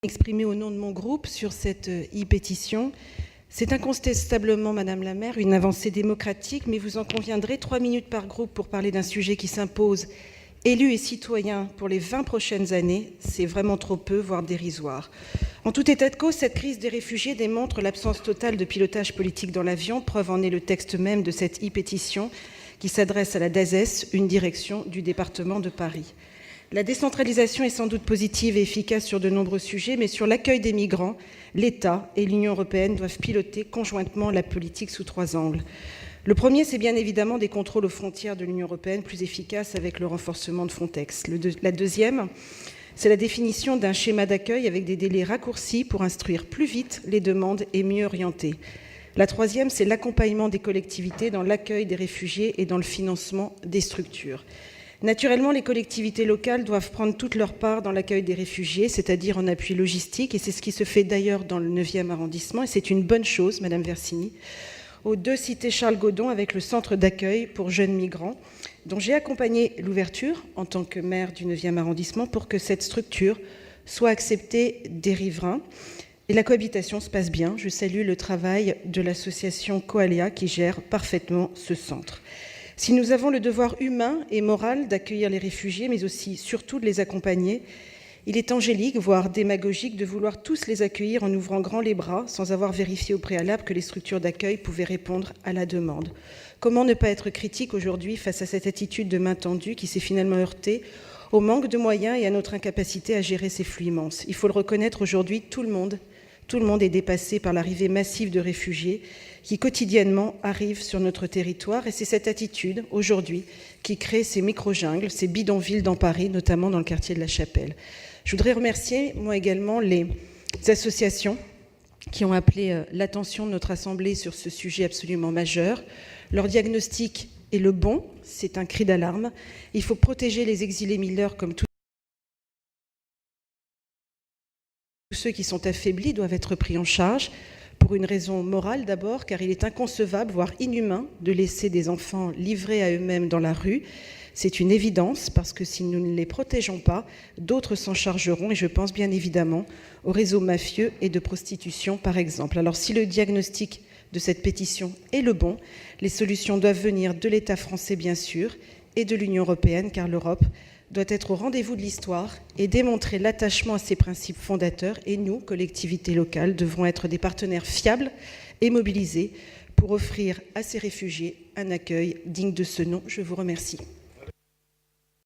Exprimer au nom de mon groupe sur cette e-pétition. C'est incontestablement, Madame la maire, une avancée démocratique, mais vous en conviendrez, 3 minutes par groupe pour parler d'un sujet qui s'impose, élus et citoyens, pour les 20 prochaines années, c'est vraiment trop peu, voire dérisoire. En tout état de cause, cette crise des réfugiés démontre l'absence totale de pilotage politique dans l'avion. Preuve en est le texte même de cette e-pétition qui s'adresse à la DAZES, une direction du département de Paris. La décentralisation est sans doute positive et efficace sur de nombreux sujets, mais sur l'accueil des migrants, l'État et l'Union européenne doivent piloter conjointement la politique sous 3 angles. Le premier, c'est bien évidemment des contrôles aux frontières de l'Union européenne plus efficaces avec le renforcement de Frontex. La deuxième, c'est la définition d'un schéma d'accueil avec des délais raccourcis pour instruire plus vite les demandes et mieux orienter. La troisième, c'est l'accompagnement des collectivités dans l'accueil des réfugiés et dans le financement des structures. Naturellement, les collectivités locales doivent prendre toute leur part dans l'accueil des réfugiés, c'est-à-dire en appui logistique, et c'est ce qui se fait d'ailleurs dans le 9e arrondissement, et c'est une bonne chose, Madame Versini, aux 2 cités Charles Godon avec le centre d'accueil pour jeunes migrants, dont j'ai accompagné l'ouverture en tant que maire du 9e arrondissement pour que cette structure soit acceptée des riverains. Et la cohabitation se passe bien. Je salue le travail de l'association Coalia qui gère parfaitement ce centre. Si nous avons le devoir humain et moral d'accueillir les réfugiés, mais aussi surtout de les accompagner, il est angélique, voire démagogique, de vouloir tous les accueillir en ouvrant grand les bras, sans avoir vérifié au préalable que les structures d'accueil pouvaient répondre à la demande. Comment ne pas être critique aujourd'hui face à cette attitude de main tendue qui s'est finalement heurtée au manque de moyens et à notre incapacité à gérer ces flux immenses? Il faut le reconnaître aujourd'hui, tout le monde est dépassé par l'arrivée massive de réfugiés qui quotidiennement arrivent sur notre territoire. Et c'est cette attitude, aujourd'hui, qui crée ces micro-jungles, ces bidonvilles dans Paris, notamment dans le quartier de la Chapelle. Je voudrais remercier, moi également, les associations qui ont appelé l'attention de notre Assemblée sur ce sujet absolument majeur. Leur diagnostic est le bon, c'est un cri d'alarme. Il faut protéger les exilés mineurs comme tous ceux qui sont affaiblis doivent être pris en charge. Pour une raison morale d'abord, car il est inconcevable, voire inhumain, de laisser des enfants livrés à eux-mêmes dans la rue. C'est une évidence, parce que si nous ne les protégeons pas, d'autres s'en chargeront, et je pense bien évidemment aux réseaux mafieux et de prostitution, par exemple. Alors si le diagnostic de cette pétition est le bon, les solutions doivent venir de l'État français, bien sûr, et de l'Union européenne, car l'Europe doit être au rendez-vous de l'histoire et démontrer l'attachement à ses principes fondateurs. Et nous, collectivités locales, devrons être des partenaires fiables et mobilisés pour offrir à ces réfugiés un accueil digne de ce nom. Je vous remercie.